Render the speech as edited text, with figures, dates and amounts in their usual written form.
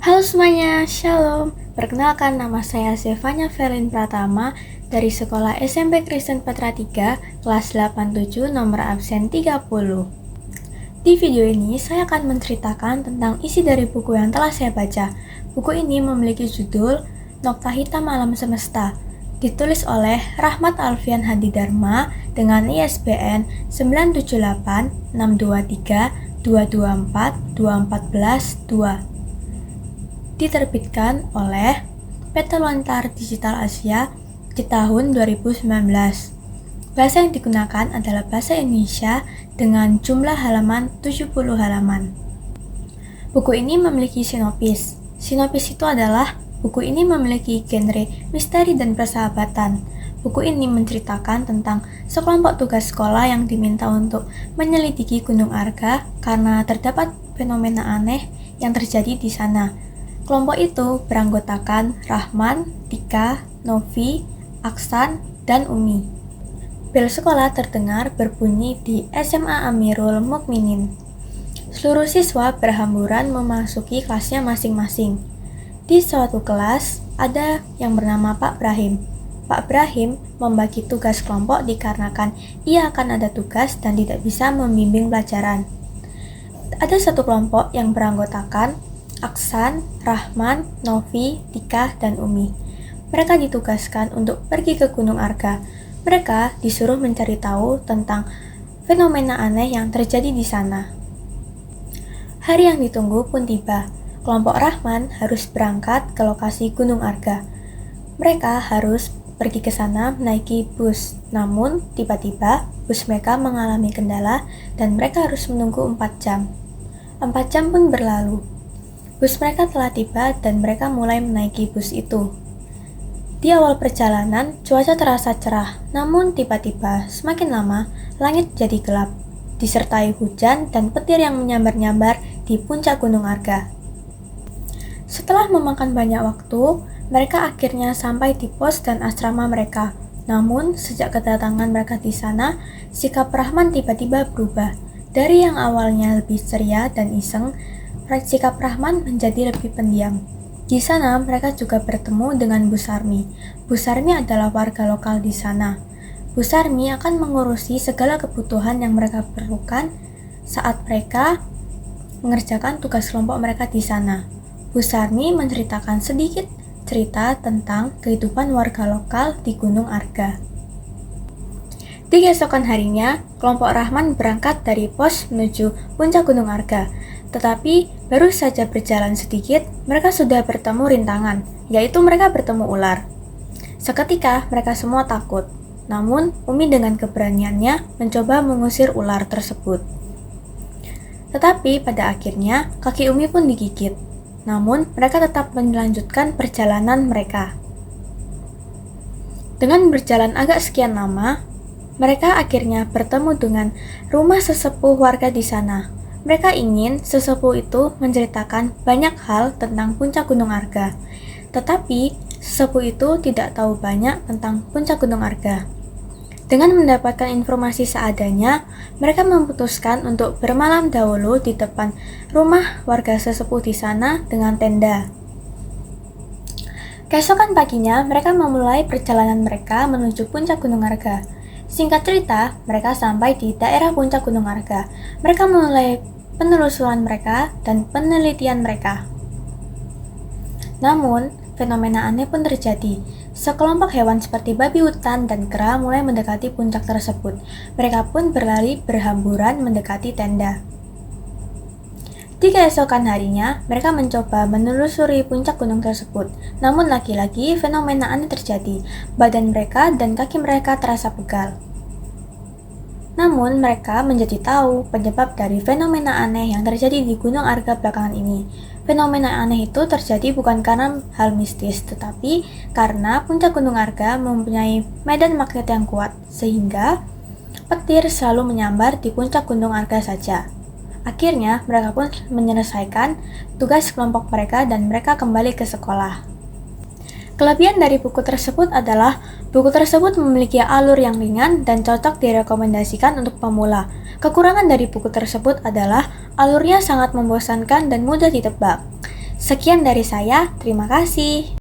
Halo semuanya, Shalom. Perkenalkan, nama saya Zevanya Verlin Pratama dari Sekolah SMP Kristen Petra 3, kelas 87, nomor absen 30. Di video ini, saya akan menceritakan tentang isi dari buku yang telah saya baca. Buku ini memiliki judul Nokta Hitam Alam Semesta, ditulis oleh Rahmat Alfian Hadidharma dengan ISBN 978 623 224 214 2. Diterbitkan oleh PT Lontar Digital Asia di tahun 2019. Bahasa yang digunakan adalah bahasa Indonesia dengan jumlah halaman 70 halaman. Buku ini memiliki sinopsis. Sinopsis itu adalah buku ini memiliki genre misteri dan persahabatan. Buku ini menceritakan tentang sekelompok tugas sekolah yang diminta untuk menyelidiki Gunung Arga karena terdapat fenomena aneh yang terjadi di sana. Kelompok itu beranggotakan Rahman, Tika, Novi, Aksan, dan Umi. Bel sekolah terdengar berbunyi di SMA Amirul Mukminin. Seluruh siswa berhamburan memasuki kelasnya masing-masing. Di suatu kelas, ada yang bernama Pak Brahim. Pak Brahim membagi tugas kelompok dikarenakan ia akan ada tugas dan tidak bisa membimbing pelajaran. Ada satu kelompok yang beranggotakan Aksan, Rahman, Novi, Tika, dan Umi. Mereka ditugaskan untuk pergi ke Gunung Arga. Mereka disuruh mencari tahu tentang fenomena aneh yang terjadi di sana. Hari yang ditunggu pun tiba. Kelompok Rahman harus berangkat ke lokasi Gunung Arga. Mereka harus pergi ke sana menaiki bus. Namun, tiba-tiba bus mereka mengalami kendala dan mereka harus menunggu 4 jam. 4 jam pun berlalu. Bus mereka telah tiba dan mereka mulai menaiki bus itu. Di awal perjalanan, cuaca terasa cerah, namun tiba-tiba semakin lama, langit jadi gelap, disertai hujan dan petir yang menyambar-nyambar di puncak Gunung Arga. Setelah memakan banyak waktu, mereka akhirnya sampai di pos dan asrama mereka. Namun, sejak kedatangan mereka di sana, sikap Rahman tiba-tiba berubah. Dari yang awalnya lebih ceria dan iseng, sikap Rahman menjadi lebih pendiam. Di sana mereka juga bertemu dengan Bu Sarmi. Bu Sarmi adalah warga lokal di sana. Bu Sarmi akan mengurusi segala kebutuhan yang mereka perlukan saat mereka mengerjakan tugas kelompok mereka di sana. Bu Sarmi menceritakan sedikit cerita tentang kehidupan warga lokal di Gunung Arga. Di keesokan harinya, kelompok Rahman berangkat dari pos menuju puncak Gunung Arga. Tetapi baru saja berjalan sedikit, mereka sudah bertemu rintangan, yaitu mereka bertemu ular. Seketika mereka semua takut, namun Umi dengan keberaniannya mencoba mengusir ular tersebut. Tetapi pada akhirnya kaki Umi pun digigit, namun mereka tetap melanjutkan perjalanan mereka. Dengan berjalan agak sekian lama, mereka akhirnya bertemu dengan rumah sesepuh warga di sana. Mereka ingin sesepuh itu menceritakan banyak hal tentang puncak Gunung Arga. Tetapi, sesepuh itu tidak tahu banyak tentang puncak Gunung Arga. Dengan mendapatkan informasi seadanya, mereka memutuskan untuk bermalam dahulu di depan rumah warga sesepuh di sana dengan tenda. Keesokan paginya, mereka memulai perjalanan mereka menuju puncak Gunung Arga. Singkat cerita, mereka sampai di daerah puncak Gunung Arga. Mereka mulai penelusuran mereka dan penelitian mereka. Namun, fenomena aneh pun terjadi. Sekelompok hewan seperti babi hutan dan kera mulai mendekati puncak tersebut. Mereka pun berlari berhamburan mendekati tenda. Di keesokan harinya, mereka mencoba menelusuri puncak gunung tersebut. Namun lagi-lagi fenomena aneh terjadi. Badan mereka dan kaki mereka terasa pegal. Namun mereka menjadi tahu penyebab dari fenomena aneh yang terjadi di Gunung Arga belakangan ini. Fenomena aneh itu terjadi bukan karena hal mistis, tetapi karena puncak Gunung Arga mempunyai medan magnet yang kuat, sehingga petir selalu menyambar di puncak Gunung Arga saja. Akhirnya mereka pun menyelesaikan tugas kelompok mereka dan mereka kembali ke sekolah. Kelebihan dari buku tersebut adalah buku tersebut memiliki alur yang ringan dan cocok direkomendasikan untuk pemula. Kekurangan dari buku tersebut adalah alurnya sangat membosankan dan mudah ditebak. Sekian dari saya, terima kasih.